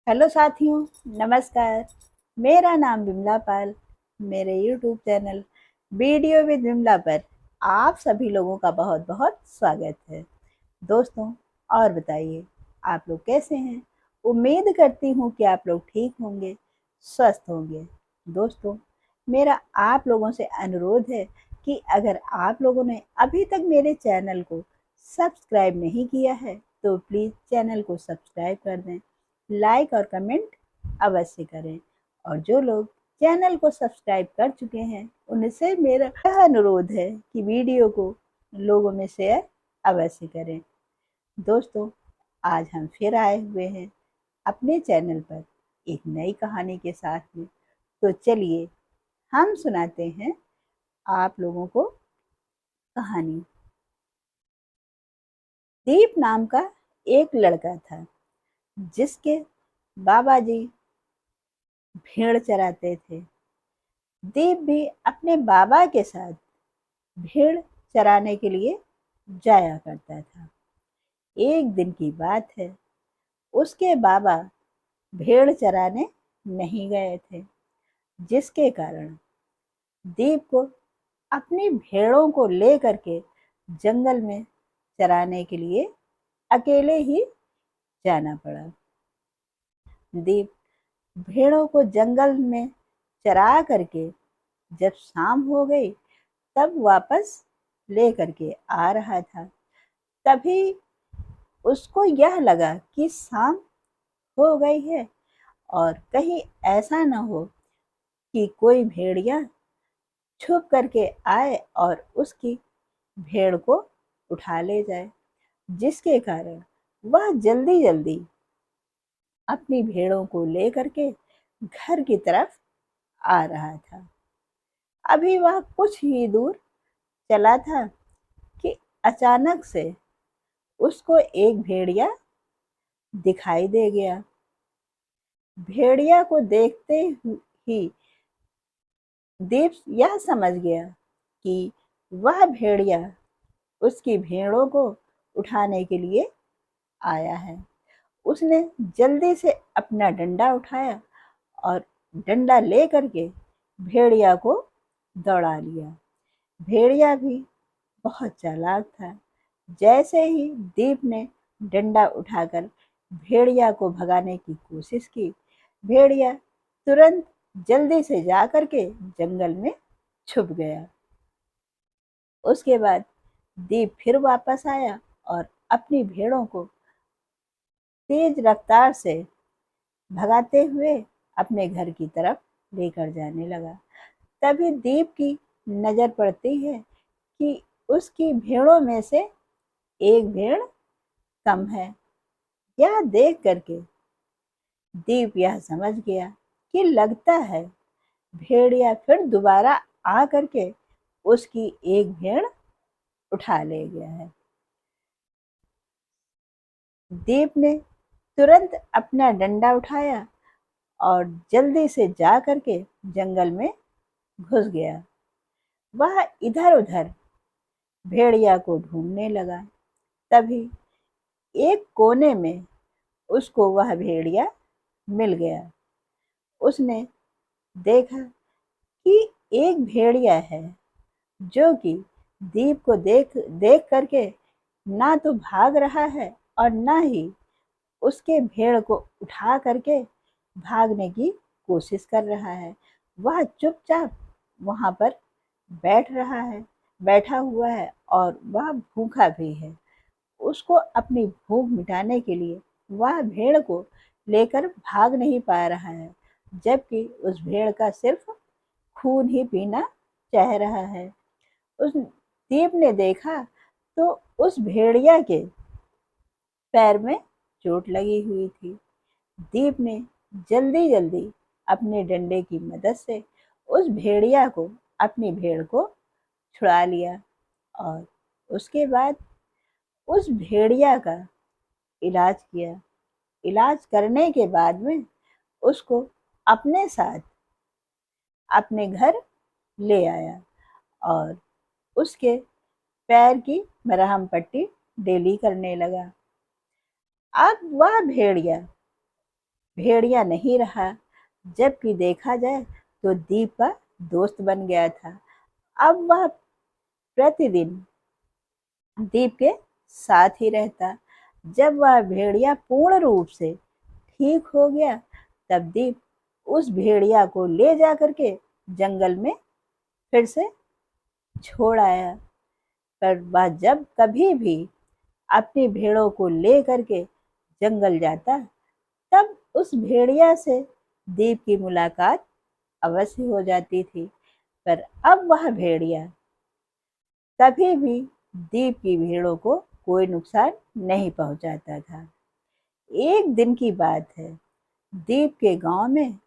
Hello साथियों, नमस्कार। मेरा नाम विमला पाल। मेरे YouTube channel video with Vimla पर आप सभी लोगों का बहुत बहुत स्वागत है। दोस्तों, और बताइए, आप लोग कैसे हैं? उम्मीद करती हूँ कि आप लोग ठीक होंगे, स्वस्थ होंगे। दोस्तों, मेरा आप लोगों से अनुरोध है कि अगर आप लोगों ने अभी तक मेरे चैनल को सब्सक्राइब नहीं किया है तो प्लीज़ चैनल को सब्सक्राइब कर दें, लाइक और कमेंट अवश्य करें। और जो लोग चैनल को सब्सक्राइब कर चुके हैं उनसे मेरा यह अनुरोध है कि वीडियो को लोगों में शेयर अवश्य करें। दोस्तों, आज हम फिर आए हुए हैं अपने चैनल पर एक नई कहानी के साथ में। तो चलिए हम सुनाते हैं आप लोगों को कहानी। दीप नाम का एक लड़का था जिसके बाबा जी भेड़ चराते थे। दीप भी अपने बाबा के साथ भेड़ चराने के लिए जाया करता था। एक दिन की बात है, उसके बाबा भेड़ चराने नहीं गए थे, जिसके कारण दीप को अपनी भेड़ों को लेकर के जंगल में चराने के लिए अकेले ही जाना पड़ा। दीप भेड़ों को जंगल में चरा करके जब शाम हो गई तब वापस लेकर के आ रहा था। तभी उसको यह लगा कि शाम हो गई है और कहीं ऐसा न हो कि कोई भेड़िया छुप करके आए और उसकी भेड़ को उठा ले जाए, जिसके कारण वह जल्दी जल्दी अपनी भेड़ों को लेकर के घर की तरफ आ रहा था। अभी वह कुछ ही दूर चला था कि अचानक से उसको एक भेड़िया दिखाई दे गया। भेड़िया को देखते ही दीप यह समझ गया कि वह भेड़िया उसकी भेड़ों को उठाने के लिए आया है। उसने जल्दी से अपना डंडा उठाया और डंडा लेकर के भेड़िया को दौड़ा लिया। भेड़िया भी बहुत चालाक था। जैसे ही दीप ने डंडा उठाकर भेड़िया को भगाने की कोशिश की, भेड़िया तुरंत जल्दी से जाकर के जंगल में छुप गया। उसके बाद दीप फिर वापस आया और अपनी भेड़ों को तेज रफ्तार से भगाते हुए अपने घर की तरफ लेकर जाने लगा। तभी दीप की नजर पड़ती है कि उसकी भेड़ों में से एक भेड़ कम है। यह देख करके दीप यह समझ गया कि लगता है भेड़िया फिर दोबारा आ करके उसकी एक भेड़ उठा ले गया है। दीप ने तुरंत अपना डंडा उठाया और जल्दी से जा करके जंगल में घुस गया। वह इधर उधर भेड़िया को ढूंढने लगा। तभी एक कोने में उसको वह भेड़िया मिल गया। उसने देखा कि एक भेड़िया है जो कि दीप को देख देख करके ना तो भाग रहा है और ना ही उसके भेड़ को उठा करके भागने की कोशिश कर रहा है। वह चुपचाप वहां पर बैठा हुआ है और वह भूखा भी है। उसको अपनी भूख मिटाने के लिए वह भेड़ को लेकर भाग नहीं पा रहा है, जबकि उस भेड़ का सिर्फ खून ही पीना चाह रहा है। उस दीप ने देखा तो उस भेड़िया के पैर में चोट लगी हुई थी। दीप ने जल्दी जल्दी अपने डंडे की मदद से उस भेड़िया को अपनी भेड़ को छुड़ा लिया और उसके बाद उस भेड़िया का इलाज किया। इलाज करने के बाद में उसको अपने साथ अपने घर ले आया और उसके पैर की मरहम पट्टी डेली करने लगा। अब वह भेड़िया भेड़िया नहीं रहा, जबकि देखा जाए तो दीप का दोस्त बन गया था। अब वह प्रतिदिन दीप के साथ ही रहता। जब वह भेड़िया पूर्ण रूप से ठीक हो गया, तब दीप उस भेड़िया को ले जा करके जंगल में फिर से छोड़ आया। पर वह जब कभी भी अपनी भेड़ों को ले करके जंगल जाता, तब उस भेड़िया से दीप की मुलाकात अवश्य हो जाती थी। पर अब वह भेड़िया कभी भी दीप की भेड़ों को कोई नुकसान नहीं पहुंचाता था। एक दिन की बात है, दीप के गांव में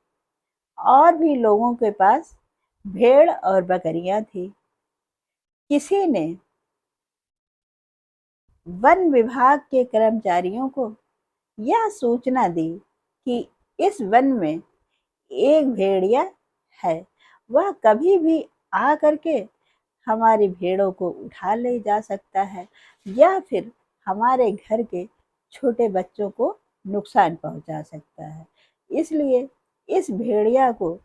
और भी लोगों के पास भेड़ और बकरियां थी। किसी ने वन विभाग के कर्मचारियों को यह सूचना दी कि इस वन में एक भेड़िया है, वह कभी भी आ करके हमारी भेड़ों को उठा ले जा सकता है या फिर हमारे घर के छोटे बच्चों को नुकसान पहुंचा सकता है। इसलिए इस भेड़िया को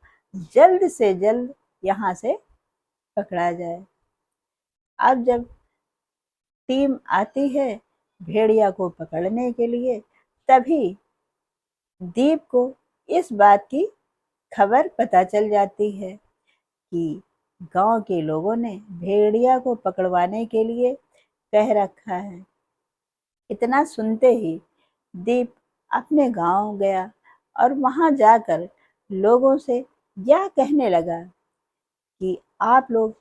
जल्द से जल्द यहाँ से पकड़ा जाए। अब जब टीम आती है भेड़िया को पकड़ने के लिए, तभी दीप को इस बात की खबर पता चल जाती है कि गांव के लोगों ने भेड़िया को पकड़वाने के लिए कह रखा है। इतना सुनते ही दीप अपने गांव गया और वहां जाकर लोगों से यह कहने लगा कि आप लोग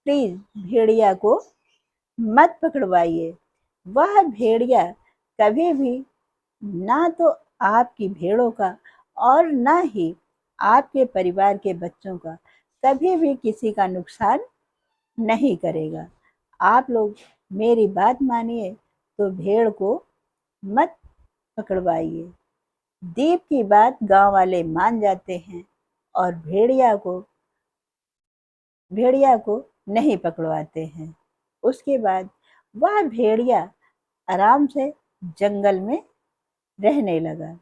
प्लीज भेड़िया को मत पकड़वाइए। वह भेड़िया कभी भी ना तो आपकी भेड़ों का और ना ही आपके परिवार के बच्चों का कभी भी किसी का नुकसान नहीं करेगा। आप लोग मेरी बात मानिए तो भेड़ को मत पकड़वाइए। दीप की बात गांव वाले मान जाते हैं और भेड़िया को नहीं पकड़वाते हैं। उसके बाद वह भेड़िया आराम से जंगल में रहने लगा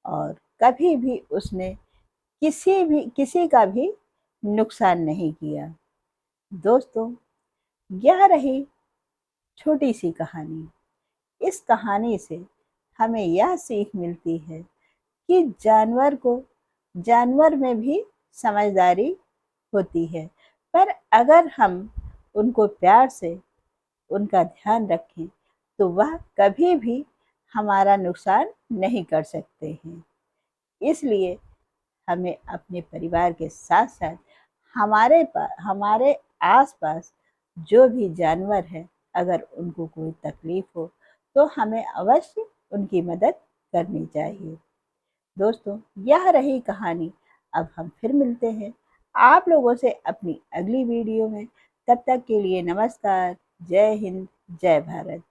और कभी भी उसने किसी का भी नुकसान नहीं किया। दोस्तों, यह रही छोटी सी कहानी। इस कहानी से हमें यह सीख मिलती है कि जानवर में भी समझदारी होती है, पर अगर हम उनको प्यार से उनका ध्यान रखें तो वह कभी भी हमारा नुकसान नहीं कर सकते हैं। इसलिए हमें अपने परिवार के साथ साथ हमारे आसपास जो भी जानवर है, अगर उनको कोई तकलीफ हो तो हमें अवश्य उनकी मदद करनी चाहिए। दोस्तों, यह रही कहानी। अब हम फिर मिलते हैं आप लोगों से अपनी अगली वीडियो में। तब तक के लिए नमस्कार। जय हिंद, जय भारत।